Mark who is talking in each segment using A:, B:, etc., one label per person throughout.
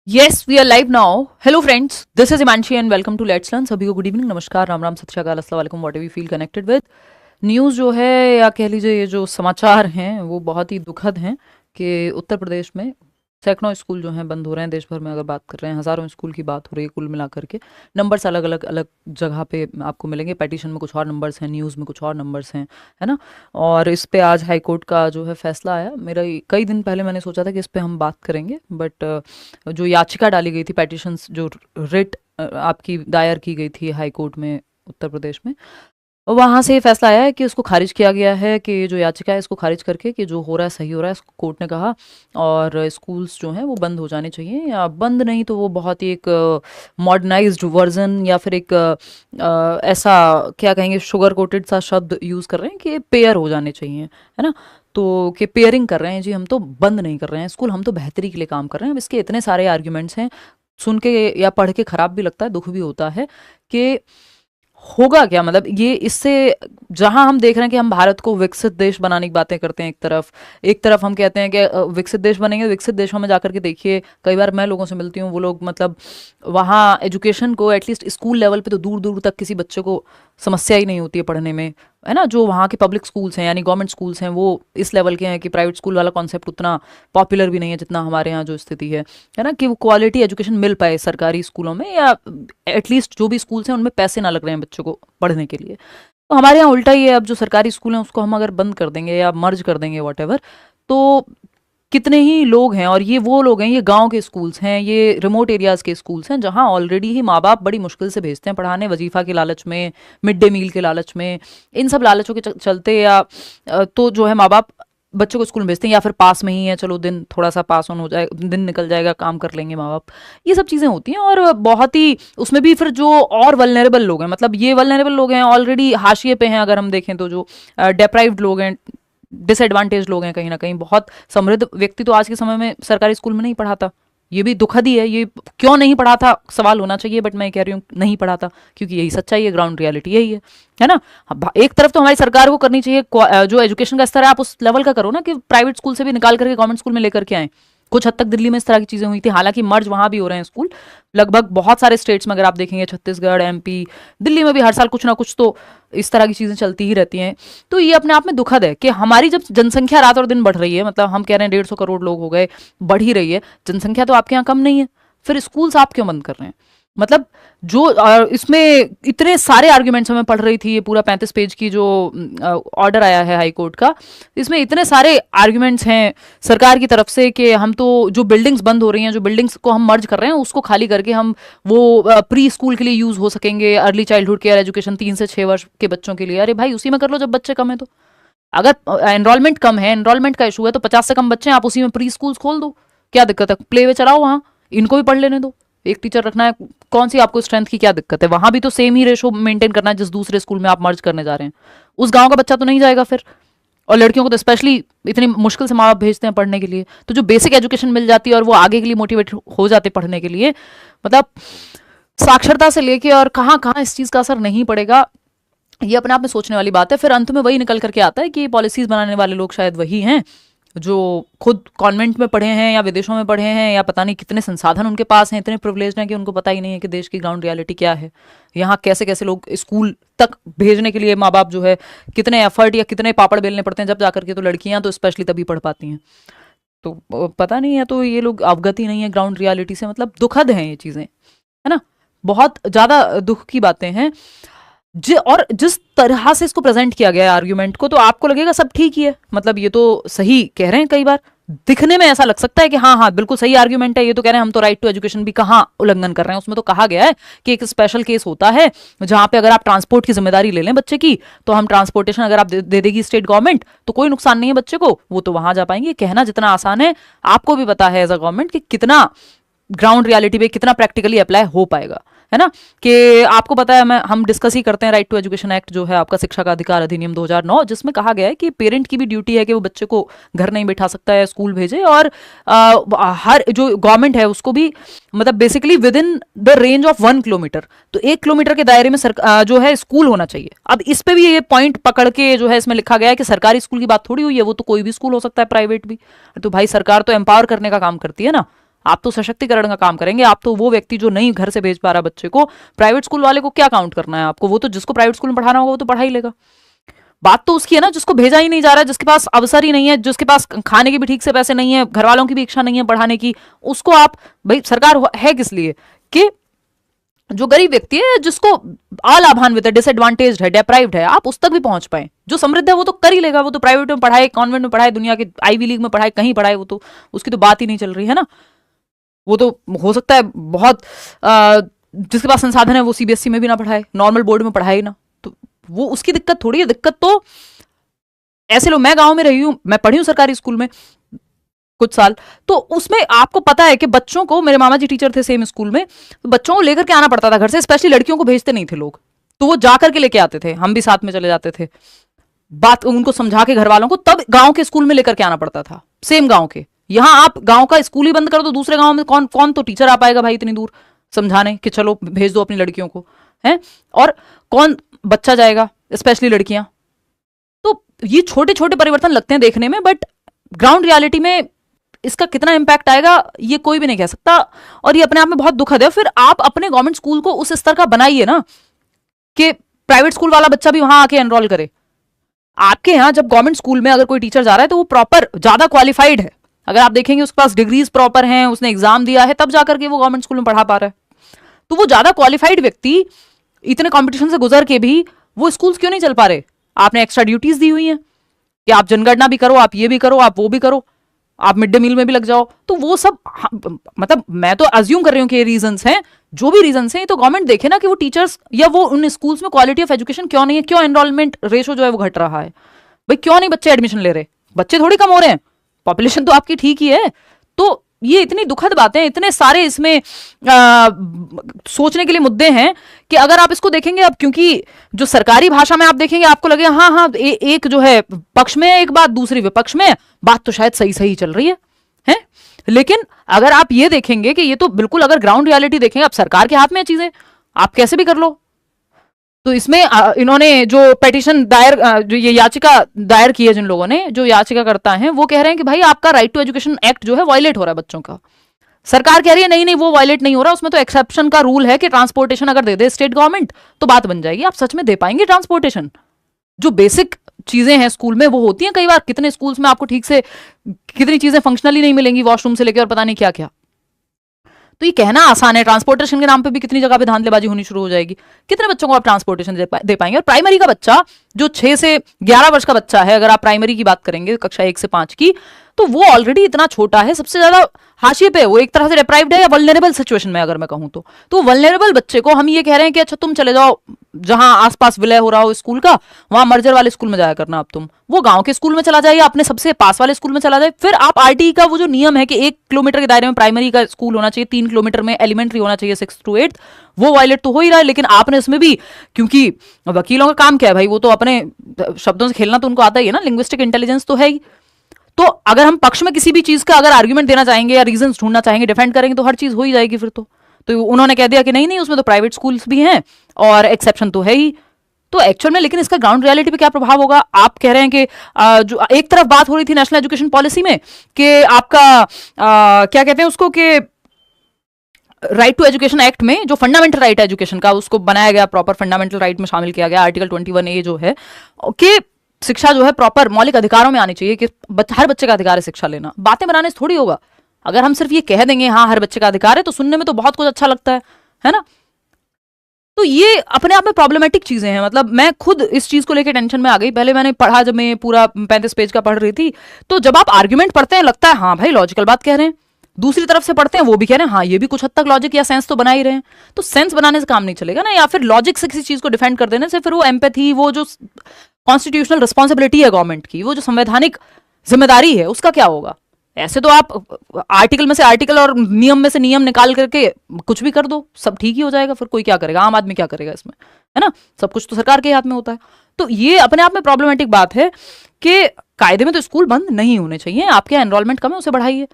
A: Yes, we are live now. Hello friends, this is Imanshi and welcome to Let's Learn. सभी को good evening, नमस्कार, राम राम, सत श्री अकाल, अस्सलाम वालेकुम, what ever you feel connected with. News जो है या कह लीजिए ये जो समाचार हैं वो बहुत ही दुखद हैं कि उत्तर प्रदेश में सैकड़ों स्कूल जो हैं बंद हो रहे हैं। देश भर में अगर बात कर रहे हैं हज़ारों स्कूल की बात हो रही है कुल मिलाकर के। नंबर्स अलग अलग अलग जगह पे आपको मिलेंगे। पेटिशन में कुछ और नंबर्स हैं, न्यूज़ में कुछ और नंबर्स हैं, है ना। और इस पे आज हाई कोर्ट का जो है फैसला आया। कई दिन पहले मैंने सोचा था कि इस पे हम बात करेंगे, बट जो याचिका डाली गई थी, पेटिशंस जो रिट आपकी दायर की गई थी हाई कोर्ट में उत्तर प्रदेश में, वहाँ से ये फैसला आया है कि उसको खारिज किया गया है कि जो याचिका है इसको खारिज करके कि जो हो रहा है सही हो रहा है, कोर्ट ने कहा। और स्कूल्स जो हैं वो बंद हो जाने चाहिए, या बंद नहीं तो वो बहुत ही एक मॉडर्नाइज्ड वर्जन या फिर एक ऐसा क्या कहेंगे, शुगर कोटेड सा शब्द यूज़ कर रहे हैं कि पेयर हो जाने चाहिए, है ना। तो कि पेयरिंग कर रहे हैं जी, हम तो बंद नहीं कर रहे हैं स्कूल, हम तो बेहतरी के लिए काम कर रहे हैं। अब इसके इतने सारे आर्ग्यूमेंट्स हैं, सुन के या पढ़ के खराब भी लगता है, दुख भी होता है कि होगा क्या। मतलब ये इससे जहां हम देख रहे हैं कि हम भारत को विकसित देश बनाने की बातें करते हैं, एक तरफ हम कहते हैं कि विकसित देश बनेंगे। विकसित देशों में जाकर के देखिए, कई बार मैं लोगों से मिलती हूँ, वो लोग मतलब वहाँ एजुकेशन को एटलीस्ट स्कूल लेवल पे तो दूर दूर तक किसी बच्चे को समस्या ही नहीं होती है पढ़ने में, है ना। जो वहाँ के पब्लिक स्कूल्स हैं यानी गवर्नमेंट स्कूल्स हैं वो इस लेवल के हैं कि प्राइवेट स्कूल वाला कॉन्सेप्ट उतना पॉपुलर भी नहीं है जितना हमारे यहाँ जो स्थिति है ना, कि वो क्वालिटी एजुकेशन मिल पाए सरकारी स्कूलों में, या एटलीस्ट जो भी स्कूल्स हैं उनमें पैसे ना लग रहे हैं बच्चों को पढ़ने के लिए। तो हमारे यहाँ उल्टा ही है। अब जो सरकारी स्कूल हैं उसको हम अगर बंद कर देंगे या मर्ज कर देंगे वॉटेवर, तो कितने ही लोग हैं, और ये वो लोग हैं, ये गांव के स्कूल्स हैं, ये रिमोट एरियाज के स्कूल्स हैं जहां ऑलरेडी ही माँ बाप बड़ी मुश्किल से भेजते हैं पढ़ाने, वजीफा के लालच में, मिड डे मील के लालच में, इन सब लालचों के चलते, या तो जो है माँ बाप बच्चों को स्कूल में भेजते हैं, या फिर पास में ही है, चलो दिन थोड़ा सा पास ऑन हो जाए, दिन निकल जाएगा, काम कर लेंगे माँ बाप। ये सब चीज़ें होती हैं। और बहुत ही उसमें भी फिर जो और वल्नरेबल लोग हैं, मतलब ये वल्नरेबल लोग हैं ऑलरेडी हाशिए पे हैं, अगर हम देखें तो जो डेप्राइव्ड लोग हैं, डिसएडवांटेज लोग हैं, कहीं ना कहीं बहुत समृद्ध व्यक्ति तो आज के समय में सरकारी स्कूल में नहीं पढ़ाता। ये भी दुखद ही है। ये क्यों नहीं पढ़ा था सवाल होना चाहिए, बट मैं कह रही हूँ नहीं पढ़ा था क्योंकि यही सच्चाई है, ग्राउंड रियलिटी यही है ना। एक तरफ तो हमारी सरकार को करनी चाहिए, जो एजुकेशन का स्तर है आप उस लेवल का करो ना कि प्राइवेट स्कूल से भी निकाल करके गवर्नमेंट स्कूल में लेकर के आए। कुछ हद तक दिल्ली में इस तरह की चीजें हुई थी, हालांकि मर्ज वहां भी हो रहे हैं स्कूल लगभग बहुत सारे स्टेट्स में। अगर आप देखेंगे छत्तीसगढ़, एमपी, दिल्ली में भी हर साल कुछ ना कुछ तो इस तरह की चीजें चलती ही रहती हैं। तो ये अपने आप में दुखद है कि हमारी जब जनसंख्या रात और दिन बढ़ रही है, मतलब हम कह रहे हैं 150 करोड़ लोग हो गए, बढ़ ही रही है जनसंख्या, तो आपके यहाँ कम नहीं है, फिर स्कूल्स आप क्यों बंद कर रहे हैं। मतलब जो इसमें इतने सारे आर्ग्यूमेंट्स मैं पढ़ रही थी, ये पूरा 35 पेज की जो ऑर्डर आया है हाई कोर्ट का, इसमें इतने सारे आर्ग्यूमेंट्स हैं सरकार की तरफ से कि हम तो जो बिल्डिंग्स बंद हो रही हैं, जो बिल्डिंग्स को हम मर्ज कर रहे हैं, उसको खाली करके हम वो प्री स्कूल के लिए यूज हो सकेंगे, अर्ली चाइल्डहुड केयर एजुकेशन 3 से 6 वर्ष के बच्चों के लिए। अरे भाई उसी में कर लो जब बच्चे कम है तो। अगर एनरोलमेंट कम है, एनरोलमेंट का इशू है, तो 50 से कम बच्चे हैं, आप उसी में प्री स्कूल्स खोल दो, क्या दिक्कत है। प्ले वे चलाओ वहाँ, इनको भी पढ़ लेने दो। एक टीचर रखना है, कौन सी आपको स्ट्रेंथ की क्या दिक्कत है। वहां भी तो सेम ही रेशो मेंटेन करना है जिस दूसरे स्कूल में आप मर्ज करने जा रहे हैं। उस गांव का बच्चा तो नहीं जाएगा फिर, और लड़कियों को तो स्पेशली इतनी मुश्किल से माँ बाप भेजते हैं पढ़ने के लिए, तो जो बेसिक एजुकेशन मिल जाती है और वो आगे के लिए मोटिवेट हो जाते पढ़ने के लिए, मतलब साक्षरता से लेके और कहाँ कहाँ इस चीज़ का असर नहीं पड़ेगा, ये अपने आप में सोचने वाली बात है। फिर अंत में वही निकल करके आता है कि पॉलिसीज बनाने वाले लोग शायद वही हैं जो खुद कॉन्वेंट में पढ़े हैं या विदेशों में पढ़े हैं, या पता नहीं कितने संसाधन उनके पास हैं, इतने प्रिविलेज्ड हैं कि उनको पता ही नहीं है कि देश की ग्राउंड रियलिटी क्या है। यहाँ कैसे कैसे लोग स्कूल तक भेजने के लिए माँ बाप जो है कितने एफर्ट या कितने पापड़ बेलने पड़ते हैं, जब जाकर के तो लड़कियां तो स्पेशली तभी पढ़ पाती हैं। तो पता नहीं है, तो ये लोग अवगत ही नहीं है ग्राउंड रियलिटी से। मतलब दुखद हैं ये चीज़ें, है ना, बहुत ज़्यादा दुख की बातें हैं। और जिस तरह से इसको प्रेजेंट किया गया है आर्ग्यूमेंट को, तो आपको लगेगा सब ठीक ही है, मतलब ये तो सही कह रहे हैं। कई बार दिखने में ऐसा लग सकता है कि हाँ हाँ बिल्कुल सही आर्ग्यूमेंट है, ये तो कह रहे हैं हम तो राइट टू एजुकेशन भी कहाँ उल्लंघन कर रहे हैं। उसमें तो कहा गया है कि एक स्पेशल केस होता है जहां पे अगर आप ट्रांसपोर्ट की जिम्मेदारी ले लें बच्चे की, तो हम ट्रांसपोर्टेशन अगर आप दे देगी स्टेट गवर्नमेंट तो कोई नुकसान नहीं है बच्चे को, वो तो वहां जा पाएंगे। कहना जितना आसान है, आपको भी पता है एज अ गवर्नमेंट कि कितना ग्राउंड रियलिटी पे कितना प्रैक्टिकली अप्लाई हो पाएगा, है ना। कि आपको पता है, हम डिस्कस ही करते हैं राइट टू एजुकेशन एक्ट जो है आपका, शिक्षा का अधिकार अधिनियम 2009, जिसमें कहा गया है कि पेरेंट की भी ड्यूटी है कि वो बच्चे को घर नहीं बैठा सकता है, स्कूल भेजे। और हर जो गवर्नमेंट है उसको भी मतलब basically with in the range of 1 kilometre, तो 1 किलोमीटर के दायरे में जो है स्कूल होना चाहिए। अब इस पे भी ये पॉइंट पकड़ के जो है इसमें लिखा गया है कि सरकारी स्कूल की बात थोड़ी हुई है, वो तो कोई भी स्कूल हो सकता है, प्राइवेट भी। तो भाई सरकार तो एम्पावर करने का काम करती है ना। आप तो सशक्तिकरण का काम करेंगे। आप तो वो व्यक्ति जो नहीं घर से भेज पा रहा बच्चे को, प्राइवेट स्कूल वाले को क्या काउंट करना है आपको? वो तो जिसको प्राइवेट स्कूल में पढ़ाना होगा वो तो पढ़ा ही लेगा। बात तो उसकी है ना जिसको भेजा ही नहीं जा रहा है, जिसके पास अवसर ही नहीं है, जिसके पास खाने के भी ठीक से पैसे नहीं है, घर वालों की भी इच्छा नहीं है पढ़ाने की, उसको आप भाई सरकार है किस लिए कि जो गरीब व्यक्ति है, जिसको अलाभान्वित है, डिसएडवांटेज है, डेप्राइव्ड है, आप उस तक भी पहुंच पाए। जो समृद्ध है वो तो कर ही लेगा, वो तो प्राइवेट में पढ़ाए, कॉन्वेंट में पढ़ाए, दुनिया के आईवी लीग में पढ़ाए, कहीं पढ़ाए, वो तो उसकी तो बात ही नहीं चल रही है ना। वो तो हो सकता है बहुत जिसके पास संसाधन है वो सीबीएसई में भी ना पढ़ाए, नॉर्मल बोर्ड में पढ़ाए ना, तो वो उसकी दिक्कत थोड़ी है। दिक्कत तो ऐसे लोग, मैं गांव में रही हूं, मैं पढ़ी हूं सरकारी स्कूल में कुछ साल, तो उसमें आपको पता है कि बच्चों को, मेरे मामा जी टीचर थे सेम स्कूल में, तो बच्चों को लेकर के आना पड़ता था घर से, स्पेशली लड़कियों को भेजते नहीं थे लोग, तो वो जाकर के लेके आते थे, हम भी साथ में चले जाते थे, बात उनको समझा के घर वालों को, तब गांव के स्कूल में लेकर के आना पड़ता था, सेम गांव के। यहां आप गांव का स्कूल ही बंद कर दो, दूसरे गांव में कौन कौन तो टीचर आ पाएगा भाई इतनी दूर समझाने कि चलो भेज दो अपनी लड़कियों को, है? और कौन बच्चा जाएगा, स्पेशली लड़कियां। तो ये छोटे छोटे परिवर्तन लगते हैं देखने में, बट ग्राउंड रियलिटी में इसका कितना इंपैक्ट आएगा ये कोई भी नहीं कह सकता, और ये अपने आप में बहुत दुखद है। फिर आप अपने गवर्नमेंट स्कूल को उस स्तर का बनाइए ना कि प्राइवेट स्कूल वाला बच्चा भी वहां आके एनरोल करे। आपके यहाँ जब गवर्नमेंट स्कूल में अगर कोई टीचर जा रहा है तो वो प्रॉपर ज्यादा क्वालिफाइड है, अगर आप देखेंगे उसके पास डिग्रीज प्रॉपर हैं, उसने एग्जाम दिया है, तब जाकर के वो गवर्नमेंट स्कूल में पढ़ा पा रहा है। तो वो ज्यादा क्वालिफाइड व्यक्ति इतने कॉम्पिटिशन से गुजर के भी वो स्कूल्स क्यों नहीं चल पा रहे? आपने एक्स्ट्रा ड्यूटीज दी हुई हैं कि आप जनगणना भी करो, आप ये भी करो, आप वो भी करो, आप मिड डे मील में भी लग जाओ, तो वो सब मतलब मैं तो अज्यूम कर रही हूँ कि ये रीजंस हैं, जो भी रीजंस हैं, तो गवर्नमेंट देखे ना कि वो टीचर्स या वो उन स्कूल्स में क्वालिटी ऑफ एजुकेशन क्यों नहीं है, क्यों एनरोलमेंट रेशो जो है वो घट रहा है, भाई क्यों नहीं बच्चे एडमिशन ले रहे? बच्चे थोड़ी कम हो रहे हैं, पॉपुलेशन तो आपकी ठीक ही है। तो ये इतनी दुखद बातें, इतने सारे इसमें सोचने के लिए मुद्दे हैं कि अगर आप इसको देखेंगे अब, क्योंकि जो सरकारी भाषा में आप देखेंगे आपको लगेगा हाँ हाँ एक जो है पक्ष में एक बात, दूसरी विपक्ष में बात तो शायद सही सही चल रही है? लेकिन अगर आप ये देखेंगे कि ये तो बिल्कुल, अगर ग्राउंड रियलिटी देखेंगे, अब सरकार के हाथ में चीजें, आप कैसे भी कर लो। तो इसमें इन्होंने जो पेटिशन दायर, जो ये याचिका दायर की है, जिन लोगों ने, जो याचिका करता है वो कह रहे हैं कि भाई आपका राइट टू एजुकेशन एक्ट जो है वायलेट हो रहा है बच्चों का। सरकार कह रही है नहीं नहीं वो वायलेट नहीं हो रहा, उसमें तो एक्सेप्शन का रूल है कि ट्रांसपोर्टेशन अगर दे दे स्टेट गवर्नमेंट तो बात बन जाएगी। आप सच में दे पाएंगे ट्रांसपोर्टेशन? जो बेसिक चीजें हैं स्कूल में वो होती हैं कई बार, कितने स्कूल्स में आपको ठीक से कितनी चीजें फंक्शनली नहीं मिलेंगी, वॉशरूम से लेकर और पता नहीं क्या क्या। तो ये कहना आसान है, ट्रांसपोर्टेशन के नाम पे भी कितनी जगह पे धांधलेबाजी होनी शुरू हो जाएगी। कितने बच्चों को आप ट्रांसपोर्टेशन दे पाएंगे? और प्राइमरी का बच्चा जो 6 से 11 वर्ष का बच्चा है, अगर आप प्राइमरी की बात करेंगे कक्षा 1 से 5 की, तो वो ऑलरेडी इतना छोटा है, सबसे ज्यादा हाशिए पे, वो एक तरह से डिप्राइव्ड है या वल्नरेबल सिचुएशन में अगर मैं कहूं तो वल्नरेबल बच्चे को हम ये कह रहे हैं कि अच्छा तुम चले जाओ जहां आसपास विलय हो रहा हो स्कूल का, वहां मर्जर वाले स्कूल में जाया करना, अब तुम वो गांव के स्कूल में चला जाए या अपने सबसे पास वाले स्कूल में चला जाए। फिर आप आरटीई का वो जो नियम है कि 1 किलोमीटर के दायरे में प्राइमरी का स्कूल होना चाहिए, 3 किलोमीटर में एलिमेंट्री होना चाहिए 6 to 8, वो वायलेट तो हो ही रहा है। लेकिन आपने इसमें भी, क्योंकि वकीलों का काम क्या है भाई, वो तो अपने शब्दों से खेलना तो उनको आता ही है ना, लिंग्विस्टिक इंटेलिजेंस तो है ही। तो अगर हम पक्ष में किसी भी चीज का अगर आर्ग्यूमेंट देना चाहेंगे या रीजंस ढूंढना चाहेंगे, डिफेंड करेंगे, तो हर चीज हो ही जाएगी फिर तो उन्होंने कह दिया कि नहीं नहीं उसमें तो प्राइवेट स्कूल्स भी हैं और एक्सेप्शन तो है ही। तो एक्चुअल में लेकिन इसका ग्राउंड रियलिटी पे क्या प्रभाव होगा? आप कह रहे हैं कि जो एक तरफ बात हो रही थी नेशनल एजुकेशन पॉलिसी में कि आपका क्या कहते हैं उसको, कि राइट टू एजुकेशन एक्ट में जो फंडामेंटल राइट है एजुकेशन का, उसको बनाया गया, प्रॉपर फंडामेंटल राइट में शामिल किया गया, आर्टिकल 21A जो है कि शिक्षा जो है प्रॉपर मौलिक अधिकारों में आनी चाहिए, कि हर बच्चे का अधिकार है शिक्षा लेना। बातें बनाने से थोड़ी होगा। अगर हम सिर्फ ये कह देंगे हाँ हर बच्चे का अधिकार है, तो सुनने में तो बहुत कुछ अच्छा लगता है ना। तो ये अपने आप में प्रॉब्लमेटिक चीजें हैं। मतलब मैं खुद इस चीज को लेकर टेंशन में आ गई। पहले मैंने पढ़ा, जब मैं पूरा 35 पेज का पढ़ रही थी, तो जब आप आर्ग्यूमेंट पढ़ते हैं लगता है हाँ भाई लॉजिकल बात कह रहे हैं, दूसरी तरफ से पढ़ते हैं वो भी कह रहे हैं हाँ ये भी कुछ हद तक लॉजिक या सेंस तो बना ही रहे हैं। तो सेंस बनाने से काम नहीं चलेगा ना, या फिर लॉजिक से किसी चीज को डिफेंड कर देने से फिर वो एम्पैथी, वो जो कॉन्स्टिट्यूशनल रिस्पॉन्सिबिलिटी है गवर्नमेंट की, वो जो संवैधानिक जिम्मेदारी है, उसका क्या होगा? ऐसे तो आप आर्टिकल में से आर्टिकल और नियम में से नियम निकाल करके कुछ भी कर दो, सब ठीक ही हो जाएगा। फिर कोई क्या करेगा? आम आदमी क्या करेगा इसमें, है ना? सब कुछ तो सरकार के हाथ में होता है। तो ये अपने आप में प्रॉब्लमेटिक बात है कि कायदे में तो स्कूल बंद नहीं होने चाहिए, आपके एनरोलमेंट कम है उसे बढ़ाइए।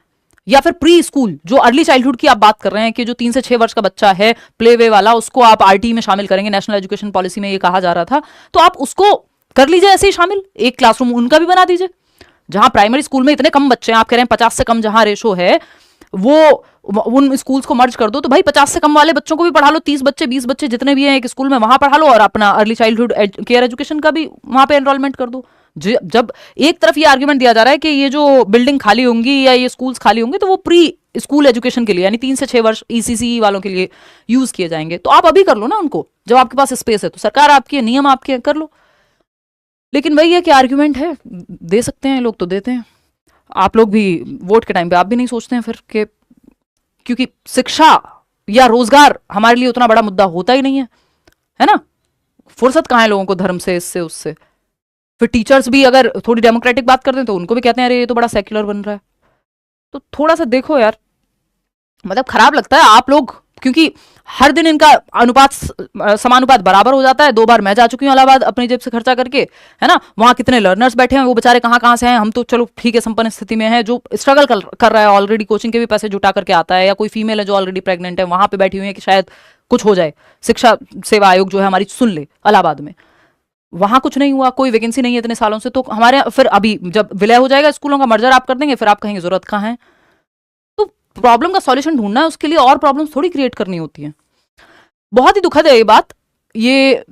A: या फिर प्री स्कूल, जो अर्ली चाइल्डहुड की आप बात कर रहे हैं कि जो 3 से 6 वर्ष का बच्चा है प्ले वे वाला, उसको आप आरटी में शामिल करेंगे, नेशनल एजुकेशन पॉलिसी में ये कहा जा रहा था, तो आप उसको कर लीजिए ऐसे ही शामिल, एक क्लासरूम उनका भी बना दीजिए। जहां प्राइमरी स्कूल में इतने कम बच्चे हैं, आप कह रहे हैं 50 से कम जहां रेशो है, वो उन स्कूल्स को मर्ज कर दो, तो भाई 50 से कम वाले बच्चों को भी पढ़ा लो, 30 बच्चे 20 बच्चे जितने भी हैं एक स्कूल में वहां पढ़ा लो, और अपना अर्ली चाइल्डहुड केयर एजुकेशन का भी वहां पे एनरोलमेंट कर दो। जब एक तरफ ये आर्ग्यूमेंट दिया जा रहा है कि ये जो बिल्डिंग खाली होंगी या ये स्कूल्स खाली होंगे तो वो प्री स्कूल एजुकेशन के लिए यानी 3 से 6 वर्ष ईसीसी वालों के लिए यूज किए जाएंगे, तो आप अभी कर लो ना उनको, जब आपके पास स्पेस है। तो सरकार आपकी है, नियम आपके हैं, कर लो। लेकिन वही है कि आर्ग्यूमेंट है, दे सकते हैं लोग तो देते हैं। आप लोग भी वोट के टाइम पे आप भी नहीं सोचते हैं फिर कि, क्योंकि शिक्षा या रोजगार हमारे लिए उतना बड़ा मुद्दा होता ही नहीं है ना। फुर्सत कहाँ है लोगों को धर्म से, इससे उससे। फिर टीचर्स भी अगर थोड़ी डेमोक्रेटिक बात करते हैं तो उनको भी कहते हैं अरे ये तो बड़ा सेक्युलर बन रहा है। तो थोड़ा सा देखो यार, मतलब खराब लगता है आप लोग, क्योंकि हर दिन इनका अनुपात समानुपात बराबर हो जाता है। 2 बार मैं जा चुकी हूँ इलाहाबाद अपनी जेब से खर्चा करके, है ना। वहां कितने लर्नर्स बैठे हैं, वो बेचारे कहाँ कहाँ से हैं। हम तो चलो ठीक है संपन्न स्थिति में है, जो स्ट्रगल कर रहा है ऑलरेडी, कोचिंग के भी पैसे जुटा करके आता है, या कोई फीमेल है जो ऑलरेडी प्रेग्नेंट है वहां पे बैठी हुई है कि शायद कुछ हो जाए, शिक्षा सेवा आयोग जो है हमारी सुन ले इलाहाबाद में। वहां कुछ नहीं हुआ, कोई वैकेंसी नहीं है इतने सालों से। तो हमारे फिर अभी जब विलय हो जाएगा स्कूलों का, मर्जर आप कर देंगे, फिर आप कहेंगे जरूरत कहाँ है। तो प्रॉब्लम का सॉल्यूशन ढूंढना है, उसके लिए और प्रॉब्लम्स थोड़ी क्रिएट करनी होती है। बहुत ही दुखद है ये बात। ये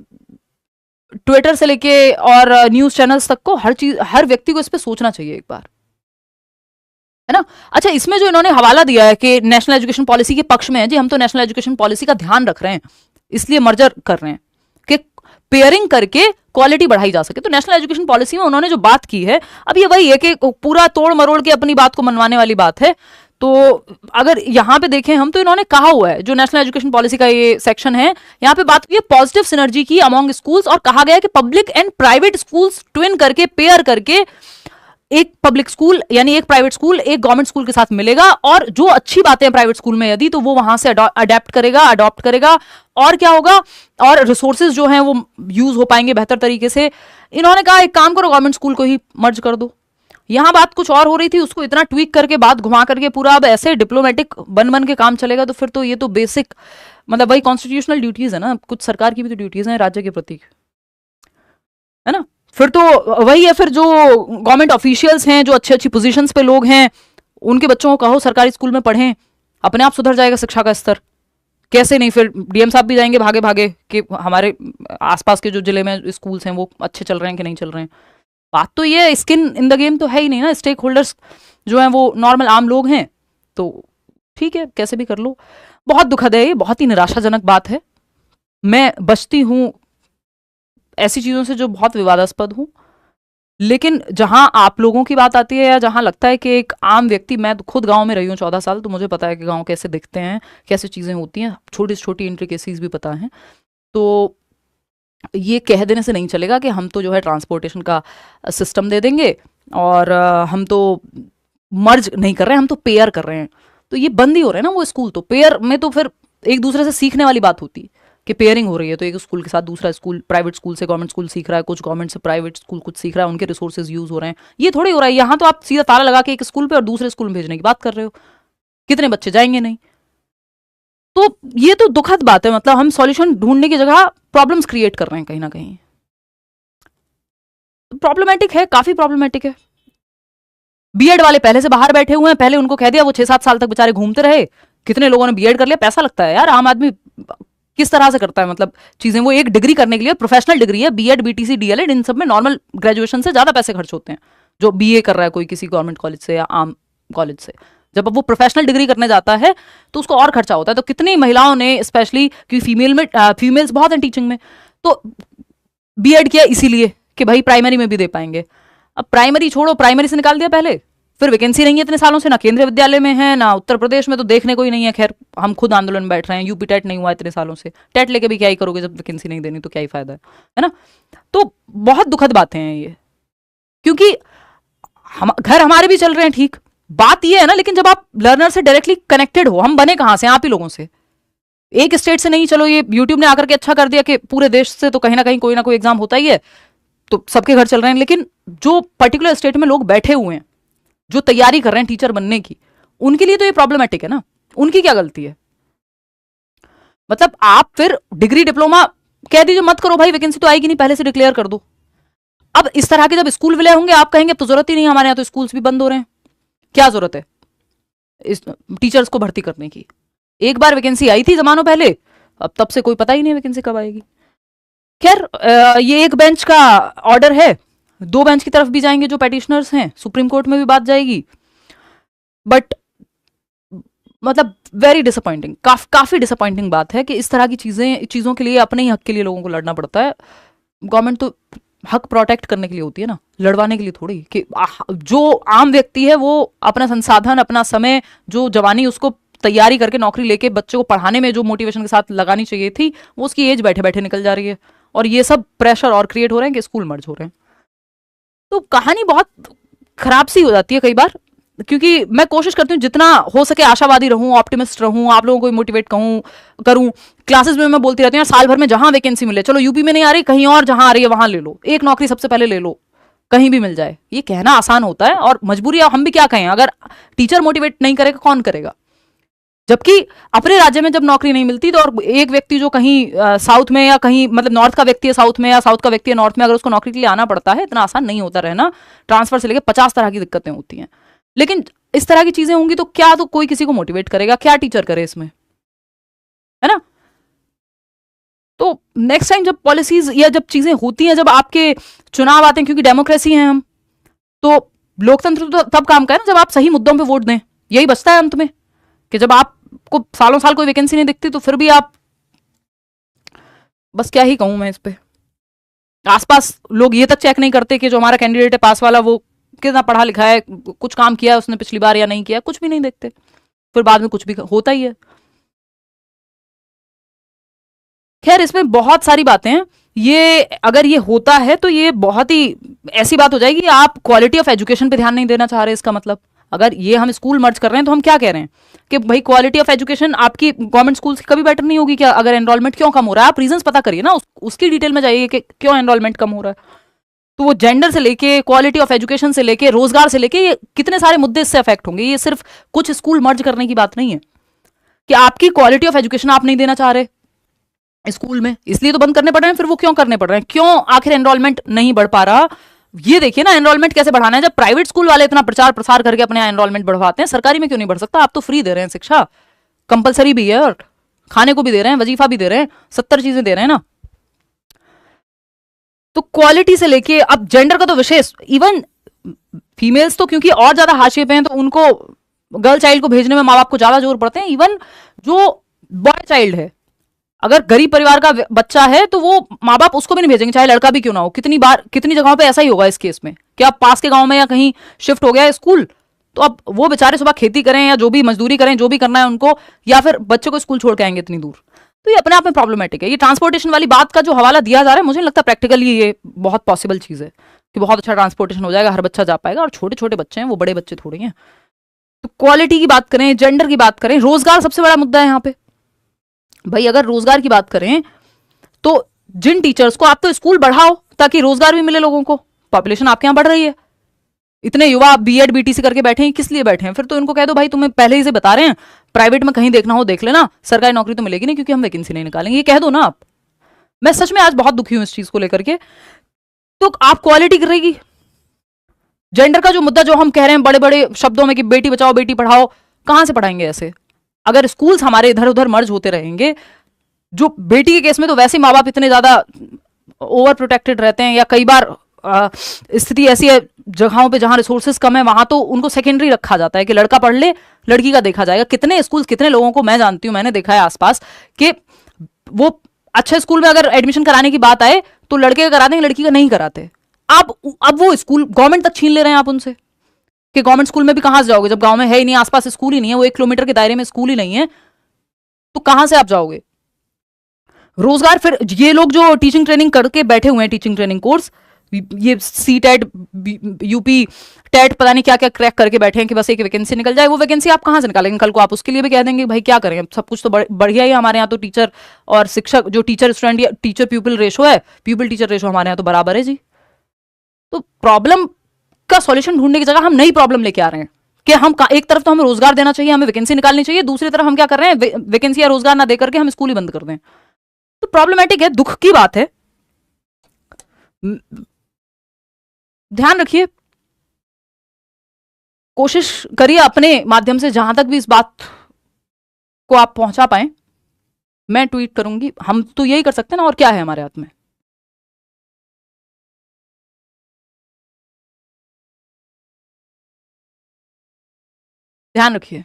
A: ट्विटर से लेके और न्यूज चैनल्स तक को हर चीज, हर व्यक्ति को इस पे सोचना चाहिए एक बार, है ना। अच्छा, इसमें जो इन्होंने हवाला दिया है कि नेशनल एजुकेशन पॉलिसी के पक्ष में है, जी हम तो नेशनल एजुकेशन पॉलिसी का ध्यान रख रहे हैं, इसलिए मर्जर कर रहे हैं कि पेयरिंग करके क्वालिटी बढ़ाई जा सके। तो नेशनल एजुकेशन पॉलिसी में उन्होंने जो बात की है, अब ये वही है कि पूरा तोड़ मरोड़ के अपनी बात को मनवाने वाली बात है। तो अगर यहां पे देखें हम, तो इन्होंने कहा हुआ है, जो नेशनल एजुकेशन पॉलिसी का ये सेक्शन है, यहां पे बात की है पॉजिटिव सिनर्जी की अमॉन्ग स्कूल्स, और कहा गया है कि public and private schools twin करके, पेयर करके, एक पब्लिक स्कूल यानी एक प्राइवेट स्कूल एक गवर्नमेंट स्कूल के साथ मिलेगा, और जो अच्छी बातें हैं प्राइवेट स्कूल में यदि, तो वो वहां से अडेप्ट करेगा, अडॉप्ट करेगा, और क्या होगा, और रिसोर्सेज जो हैं वो यूज हो पाएंगे बेहतर तरीके से। इन्होंने कहा एक काम करो, गवर्नमेंट स्कूल को ही मर्ज कर दो। यहां बात कुछ और हो रही थी, उसको इतना ट्वीक करके, बात घुमा करके पूरा अब ऐसे डिप्लोमेटिक बन के काम चलेगा। तो फिर तो ये तो बेसिक, मतलब वही कॉन्स्टिट्यूशनल ड्यूटीज है ना, कुछ सरकार की भी तो ड्यूटीज हैं राज्य के प्रति, है ना। फिर तो वही है, फिर जो गवर्नमेंट ऑफिशियल्स हैं, जो अच्छी अच्छी पोजीशंस पे लोग हैं, उनके बच्चों को कहो सरकारी स्कूल में पढ़ें, अपने आप सुधर जाएगा शिक्षा का स्तर। कैसे नहीं, फिर डीएम साहब भी जाएंगे भागे भागे कि हमारे आसपास के जो जिले में स्कूल्स हैं वो अच्छे चल रहे हैं कि नहीं चल रहे हैं। बात तो ये स्किन इन द गेम तो है ही नहीं ना, स्टेक होल्डर्स जो हैं वो नॉर्मल आम लोग हैं। तो ठीक है, कैसे भी कर लो। बहुत दुखद है ये, बहुत ही निराशाजनक बात है। मैं बचती हूँ ऐसी चीजों से जो बहुत विवादास्पद हूं, लेकिन जहां आप लोगों की बात आती है, या जहां लगता है कि एक आम व्यक्ति, मैं खुद गांव में रही हूँ 14 साल, तो मुझे पता है कि गांव कैसे दिखते हैं, कैसे चीजें होती हैं, छोटी से छोटी इंट्रिकेसीज भी पता है। तो ये कह देने से नहीं चलेगा कि हम तो जो है ट्रांसपोर्टेशन का सिस्टम दे देंगे, और हम तो मर्ज नहीं कर रहे हैं, हम तो पेयर कर रहे हैं। तो ये बंद ही हो रहा है ना वो स्कूल। तो पेयर में तो फिर एक दूसरे से सीखने वाली बात होती है कि पेयरिंग हो रही है, तो एक स्कूल के साथ दूसरा स्कूल, प्राइवेट स्कूल से गवर्नमेंट स्कूल सीख रहा है, कुछ गवर्नमेंट से प्राइवेट स्कूल कुछ सीख रहा है, उनके रिसोर्सेज यूज हो रहे हैं। ये थोड़ी हो रहा है। यहाँ तो आप सीधा ताला लगा के एक स्कूल पे और दूसरे स्कूल में भेजने की बात कर रहे हो, कितने बच्चे जाएंगे नहीं। तो ये तो दुखद बात है। मतलब हम सॉल्यूशन ढूंढने की जगह प्रॉब्लम्स क्रिएट कर रहे हैं कहीं ना कहीं। प्रॉब्लमेटिक है, काफी प्रॉब्लमेटिक है। बीएड वाले पहले से बाहर बैठे हुए हैं, पहले उनको कह दिया, वो 6-7 साल तक बेचारे घूमते रहे। कितने लोगों ने बीएड कर लिया, पैसा लगता है यार, आम आदमी किस तरह से करता है मतलब चीजें। वो एक डिग्री करने के लिए, प्रोफेशनल डिग्री है, बीएड बीटीसी डीएलएड, इन सब में नॉर्मल ग्रेजुएशन से ज्यादा पैसे खर्च होते हैं। जो बीए कर रहा है कोई किसी गवर्नमेंट कॉलेज से या आम कॉलेज से, जब अब वो प्रोफेशनल डिग्री करने जाता है तो उसको और खर्चा होता है। तो कितनी महिलाओं ने, स्पेशली क्योंकि फीमेल्स बहुत हैं टीचिंग में, तो बीएड किया इसीलिए कि भाई प्राइमरी में भी दे पाएंगे। अब प्राइमरी छोड़ो, प्राइमरी से निकाल दिया पहले, फिर वैकेंसी नहीं है इतने सालों से, ना केंद्रीय विद्यालय में है ना उत्तर प्रदेश में, तो देखने को ही नहीं है। खैर हम खुद आंदोलन में बैठ रहे हैं, यूपी टेट नहीं हुआ इतने सालों से, टेट लेके भी क्या ही करोगे जब वैकेंसी नहीं देनी, तो क्या ही फायदा है ना। तो बहुत दुखद बातें हैं ये, क्योंकि हम घर हमारे भी चल रहे हैं ठीक, बात ये है ना। लेकिन जब आप लर्नर से डायरेक्टली कनेक्टेड हो, हम बने कहां से, आप ही लोगों से, एक स्टेट से नहीं। चलो ये यूट्यूब ने आकर के अच्छा कर दिया कि पूरे देश से तो कहीं ना कोई एग्जाम होता ही है, तो सबके घर चल रहे हैं। लेकिन जो पर्टिकुलर स्टेट में लोग बैठे हुए हैं, जो तैयारी कर रहे हैं टीचर बनने की, उनके लिए तो ये प्रॉब्लमेटिक है ना। उनकी क्या गलती है। मतलब आप फिर डिग्री डिप्लोमा कह दीजिए मत करो भाई, वैकेंसी तो आएगी नहीं, पहले से डिक्लेयर कर दो। अब इस तरह के जब स्कूल विलय होंगे, आप कहेंगे तो जरूरत ही नहीं, हमारे यहाँ तो स्कूल्स भी बंद हो रहे हैं, क्या जरूरत है। इस टीचर्स को भर्ती करने की। एक बार वैकेंसी आई थी जमानों पहले, अब तब से कोई पता ही नहीं वैकेंसी कब आएगी। खैर ये एक बेंच का ऑर्डर है, दो बेंच की तरफ भी जाएंगे जो पेटिशनर्स हैं, सुप्रीम कोर्ट में भी बात जाएगी। बट मतलब वेरी डिसअपॉइंटिंग, काफी डिसअपॉइंटिंग बात है कि इस तरह की चीजों के लिए, अपने ही हक के लिए लोगों को लड़ना पड़ता है। गवर्नमेंट तो हक प्रोटेक्ट करने के लिए होती है ना, लड़वाने के लिए थोड़ी। कि जो आम व्यक्ति है वो अपना संसाधन, अपना समय, जो जवानी उसको तैयारी करके नौकरी लेके बच्चों को पढ़ाने में जो मोटिवेशन के साथ लगानी चाहिए थी, वो उसकी एज बैठे बैठे निकल जा रही है। और ये सब प्रेशर और क्रिएट हो रहे हैं कि स्कूल मर्ज हो रहे हैं। तो कहानी बहुत खराब सी हो जाती है कई बार, क्योंकि मैं कोशिश करती हूँ जितना हो सके आशावादी रहूं, ऑप्टिमिस्ट रहूं, आप लोगों को मोटिवेट करूं। क्लासेस में मैं बोलती रहती हूँ साल भर में जहां वैकेंसी मिले, चलो यूपी में नहीं आ रही, कहीं और जहां आ रही है वहां ले लो, एक नौकरी सबसे पहले ले लो, कहीं भी मिल जाए। ये कहना आसान होता है और मजबूरी है, हम भी क्या कहें, अगर टीचर मोटिवेट नहीं करेगा कौन करेगा। जबकि अपने राज्य में जब नौकरी नहीं मिलती तो, और एक व्यक्ति जो कहीं साउथ में या कहीं, मतलब नॉर्थ का व्यक्ति है साउथ में या साउथ का व्यक्ति है नॉर्थ में, अगर उसको नौकरी के लिए आना पड़ता है, इतना आसान नहीं होता रहना। ट्रांसफर से लेकर 50 तरह की दिक्कतें होती हैं। लेकिन इस तरह की चीजें होंगी तो क्या, तो कोई किसी को मोटिवेट करेगा, क्या टीचर करे इसमें, है ना। तो नेक्स्ट टाइम जब पॉलिसीज या जब चीजें होती हैं, जब आपके चुनाव आते हैं, क्योंकि डेमोक्रेसी है हम, तो लोकतंत्र तो तब काम करे ना जब आप सही मुद्दों पे वोट दें। यही बचता है अंत में, कि जब आपको सालों साल कोई वैकेंसी नहीं दिखती तो फिर भी आप, बस क्या ही कहूं मैं इस पे, आसपास लोग ये तक चेक नहीं करते कि जो हमारा कैंडिडेट है पास वाला, वो कितना पढ़ा लिखा है, कुछ काम किया है उसने पिछली बार या नहीं किया, कुछ भी नहीं देखते। फिर बाद में कुछ भी होता ही है। खैर इसमें बहुत सारी बातें हैं। ये अगर ये होता है तो ये बहुत ही ऐसी बात हो जाएगी, आप क्वालिटी ऑफ एजुकेशन पे ध्यान नहीं देना चाह रहे। इसका मतलब अगर ये हम स्कूल मर्ज कर रहे हैं तो हम क्या कह रहे हैं कि भाई क्वालिटी ऑफ एजुकेशन आपकी गवर्नमेंट स्कूल की कभी बेटर नहीं होगी क्या? अगर एनरोलमेंट क्यों कम हो रहा है, आप रीजंस पता करिए ना, उसकी डिटेल में जाइए कि क्यों एनरोलमेंट कम हो रहा है। तो वो जेंडर से लेके, क्वालिटी ऑफ एजुकेशन से लेके, रोजगार से लेके, ये कितने सारे मुद्दे इससे अफेक्ट होंगे। ये सिर्फ कुछ स्कूल मर्ज करने की बात नहीं है कि आपकी क्वालिटी ऑफ एजुकेशन आप नहीं देना चाह रहे स्कूल में, इसलिए तो बंद करने पड़ रहे हैं। फिर वो क्यों करने पड़ रहे हैं, क्यों आखिर एनरोलमेंट नहीं बढ़ पा रहा? ये देखिए ना, एनरोलमेंट कैसे बढ़ाना है। जब प्राइवेट स्कूल वाले इतना प्रचार प्रसार करके अपने एनरोलमेंट बढ़वाते हैं, सरकारी में क्यों नहीं बढ़ सकता? आप तो फ्री दे रहे हैं शिक्षा, कंपलसरी भी है, और खाने को भी दे रहे हैं, वजीफा भी दे रहे हैं, 70 चीजें दे रहे हैं ना। तो क्वालिटी से लेके अब जेंडर का तो विशेष, इवन फीमेल्स तो क्योंकि और ज्यादा हाशिए पे हैं, तो उनको गर्ल चाइल्ड को भेजने में माँ बाप को ज्यादा जोर पड़ते हैं। इवन जो बॉय चाइल्ड है, अगर गरीब परिवार का बच्चा है तो वो माँ बाप उसको भी नहीं भेजेंगे, चाहे लड़का भी क्यों ना हो। कितनी बार, कितनी जगहों पे ऐसा ही होगा इस केस में कि आप पास के गांव में या कहीं शिफ्ट हो गया है स्कूल, तो अब वो बेचारे सुबह खेती करें या जो भी मजदूरी करें, जो भी करना है उनको, या फिर बच्चे को स्कूल छोड़ के आएंगे इतनी दूर। तो ये अपने आप में प्रॉब्लमेटिक है। ये ट्रांसपोर्टेशन वाली बात का जो हवाला दिया जा रहा है, मुझे नहीं लगता प्रैक्टिकली ये बहुत पॉसिबल चीज है कि बहुत अच्छा ट्रांसपोर्टेशन हो जाएगा, हर बच्चा जा पाएगा। और छोटे छोटे बच्चे हैं, वो बड़े बच्चे थोड़ी हैं। तो क्वालिटी की बात करें, जेंडर की बात करें, रोजगार सबसे बड़ा मुद्दा है यहाँ पे। भाई अगर रोजगार की बात करें तो जिन टीचर्स को, आप तो स्कूल बढ़ाओ ताकि रोजगार भी मिले लोगों को। पॉपुलेशन आपके यहां बढ़ रही है, इतने युवा बीएड बीटीसी करके बैठे हैं, किस लिए बैठे हैं? फिर तो इनको कह दो भाई तुम्हें पहले ही से बता रहे हैं, प्राइवेट में कहीं देखना हो देख लेना, सरकारी नौकरी तो मिलेगी नहीं क्योंकि हम वैकेंसी नहीं निकालेंगे, ये कह दो ना आप। मैं सच में आज बहुत दुखी हूं इस चीज को लेकर के। तो आप क्वालिटी गिरेगी। जेंडर का जो मुद्दा जो हम कह रहे हैं बड़े बड़े शब्दों में कि बेटी बचाओ बेटी पढ़ाओ, कहां से पढ़ाएंगे ऐसे? अगर स्कूल्स हमारे इधर उधर मर्ज होते रहेंगे, जो बेटी के केस में तो वैसे माँ बाप इतने ज्यादा ओवर प्रोटेक्टेड रहते हैं, या कई बार स्थिति ऐसी है जगहों पे जहां रिसोर्सेज कम है, वहां तो उनको सेकेंडरी रखा जाता है कि लड़का पढ़ ले, लड़की का देखा जाएगा। कितने स्कूल, कितने लोगों को मैं जानती हूं, मैंने देखा है आसपास, कि वो अच्छे स्कूल में अगर एडमिशन कराने की बात आए तो लड़के का करा देंगे, लड़की का नहीं कराते। अब वो स्कूल गवर्नमेंट तक छीन ले रहे हैं आप उनसे, कि गवर्नमेंट स्कूल में भी कहां से जाओगे जब गांव में है ही नहीं, आसपास स्कूल ही नहीं है, वो 1 किलोमीटर के दायरे में स्कूल ही नहीं है, तो कहां से आप जाओगे? रोजगार, फिर ये लोग जो टीचिंग ट्रेनिंग करके बैठे हुए हैं, टीचिंग ट्रेनिंग कोर्स, ये सी टेट, यूपी टेट, पता नहीं क्या क्या क्रैक करके बैठे हैं कि बस एक वैकेंसी निकल जाए। वो वैकेंसी आप कहां से निकालेंगे? कल को आप उसके लिए भी कह देंगे भाई क्या करें, सब कुछ तो बढ़िया ही हमारे यहाँ तो टीचर और शिक्षक, जो टीचर स्टूडेंट या टीचर प्यूपिल रेशो है, प्यूपिल टीचर रेशो हमारे यहाँ तो बराबर है जी। तो प्रॉब्लम का सॉल्यूशन ढूंढने की जगह हम नई प्रॉब्लम लेके आ रहे हैं कि हम एक तरफ तो हमें रोजगार देना चाहिए, हमें वैकेंसी निकालनी चाहिए, दूसरी तरफ हम क्या कर रहे हैं, वैकेंसी या रोजगार ना देकर के हम स्कूल ही बंद कर दें। तो प्रॉब्लमेटिक है, दुख की बात है। ध्यान रखिए, कोशिश करिए अपने माध्यम से जहां तक भी इस बात को आप पहुंचा पाए। मैं ट्वीट करूंगी, हम तो यही कर सकते हैं ना, और क्या है हमारे हाथ में। ध्यान रखिए।